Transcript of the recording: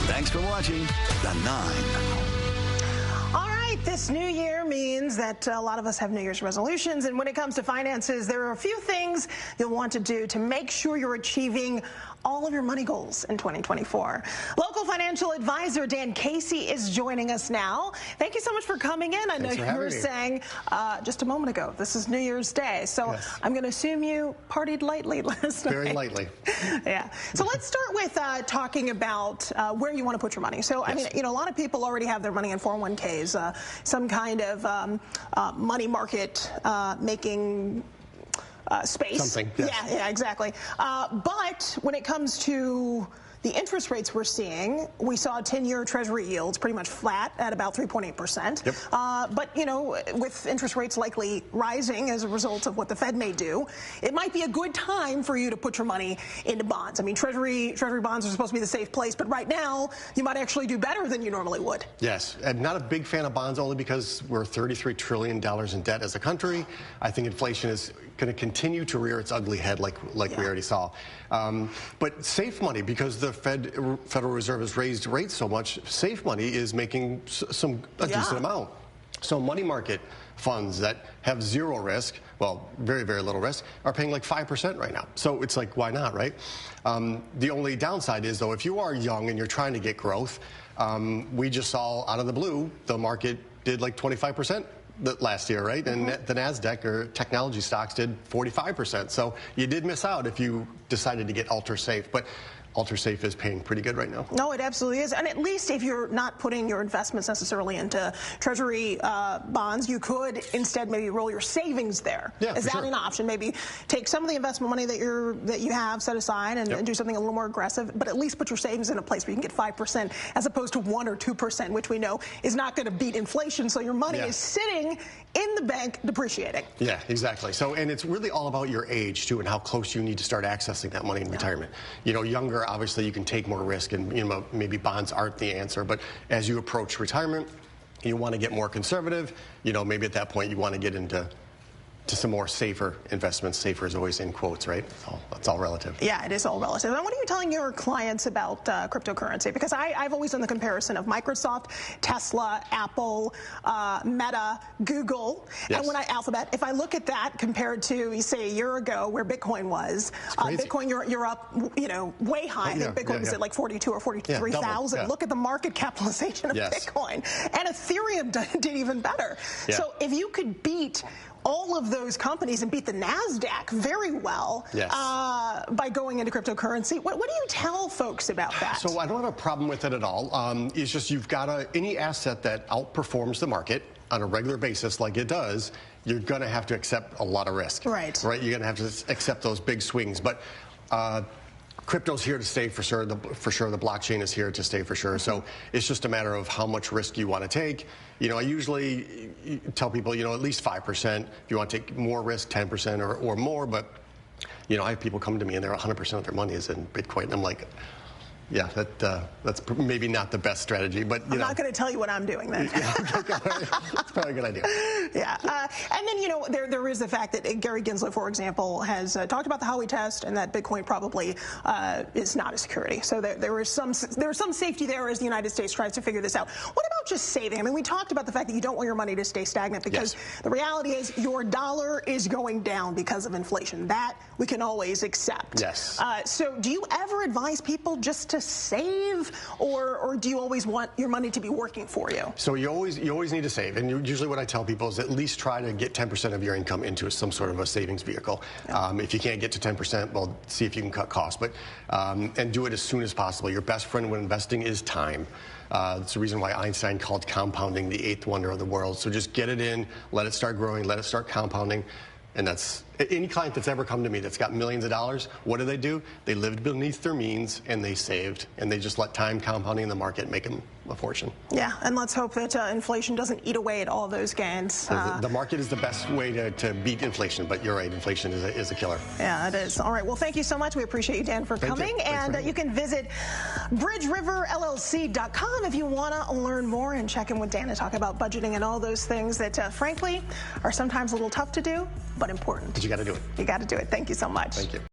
Thanks for watching The 9. All right, this new year means that a lot of us have New Year's resolutions, and when it comes to finances, there are a few things you'll want to do to make sure you're achieving all of your money goals in 2024. Local financial advisor Dan Casey is joining us now. Thank you so much for coming in. I know you were saying just a moment ago, this is New Year's Day, so yes. I'm going to assume you partied lightly last night. Very lightly. Yeah. So let's start with talking about where you want to put your money. So, I mean, you know, a lot of people already have their money in 401ks, some kind of money market making space. Something, yes. Yeah, exactly. But when it comes to the interest rates we're seeing, we saw 10-year Treasury yields pretty much flat at about 3.8%. Yep. But, you know, with interest rates likely rising as a result of what the Fed may do, it might be a good time for you to put your money into bonds. I mean, Treasury bonds are supposed to be the safe place, but right now you might actually do better than you normally would. Yes. I'm not a big fan of bonds only because we're $33 trillion in debt as a country. I think inflation is going to continue to rear its ugly head like we already saw. But safe money, because the Federal Reserve has raised rates so much, safe money is making a decent amount. So money market funds that have zero risk, well, very, very little risk, are paying like 5% right now. So it's like, why not, right? The only downside is, though, if you are young and you're trying to get growth, we just saw out of the blue, the market did like 25%. Last year, right? And the NASDAQ or technology stocks did 45%. So you did miss out if you decided to get ultra safe. But ultra safe is paying pretty good right now. No, it absolutely is. And at least if you're not putting your investments necessarily into Treasury bonds, you could instead maybe roll your savings there. Yeah, is that an option? Maybe take some of the investment money that you have set aside and do something a little more aggressive, but at least put your savings in a place where you can get 5% as opposed to 1 or 2%, which we know is not going to beat inflation. So your money is sitting in the bank depreciating. Yeah, exactly. So, and it's really all about your age too and how close you need to start accessing that money in retirement. You know, younger, obviously you can take more risk, and you know, maybe bonds aren't the answer, but as you approach retirement, you want to get more conservative. You know, maybe at that point you want to get into some more safer investments. Safer is always in quotes, right? It's all relative. Yeah, it is all relative. And what are you telling your clients about cryptocurrency? Because I've always done the comparison of Microsoft, Tesla, Apple, Meta, Google, and when Alphabet. If I look at that compared to, say, a year ago where Bitcoin was, Bitcoin, you're up, you know, way high. I think Bitcoin was at like 42 or 43,000. Look at the market capitalization of Bitcoin. And Ethereum did even better. So if you could beat all of those companies and beat the NASDAQ very well by going into cryptocurrency. What do you tell folks about that? So I don't have a problem with it at all. It's just you've got any asset that outperforms the market on a regular basis like it does, you're going to have to accept a lot of risk. Right. You're going to have to accept those big swings. But crypto's here to stay for sure. The blockchain is here to stay for sure. So it's just a matter of how much risk you want to take. You know, I usually tell people, you know, at least 5%. If you want to take more risk, 10% or more. But, you know, I have people come to me and they're 100% of their money is in Bitcoin. And I'm like, yeah, that's maybe not the best strategy, but I'm not going to tell you what I'm doing then. That's probably a good idea. Yeah, and then, you know, there is the fact that Gary Gensler, for example, has talked about the Howey test and that Bitcoin probably is not a security. So there is some safety there as the United States tries to figure this out. What about just saving? I mean, we talked about the fact that you don't want your money to stay stagnant because the reality is your dollar is going down because of inflation. That we can always accept. Yes. So do you ever advise people just to save, or do you always want your money to be working for you? So you always need to save, and usually what I tell people is at least try to get 10% of your income into some sort of a savings vehicle. If you can't get to 10%, well, see if you can cut costs, but and do it as soon as possible. Your best friend when investing is time. That's the reason why Einstein called compounding the 8th wonder of the world. So just get it in, let it start growing, let it start compounding. And that's any client that's ever come to me that's got millions of dollars. What do? They lived beneath their means and they saved, and they just let time compounding in the market make them a fortune. Yeah, and let's hope that inflation doesn't eat away at all those gains. The market is the best way to beat inflation, but you're right, inflation is a killer. Yeah, it is. All right, well, thank you so much. We appreciate you, Dan, for coming. And you can visit bridgeriverllc.com if you want to learn more and check in with Dan and talk about budgeting and all those things that, frankly, are sometimes a little tough to do, but important. But you got to do it. You got to do it. Thank you so much. Thank you.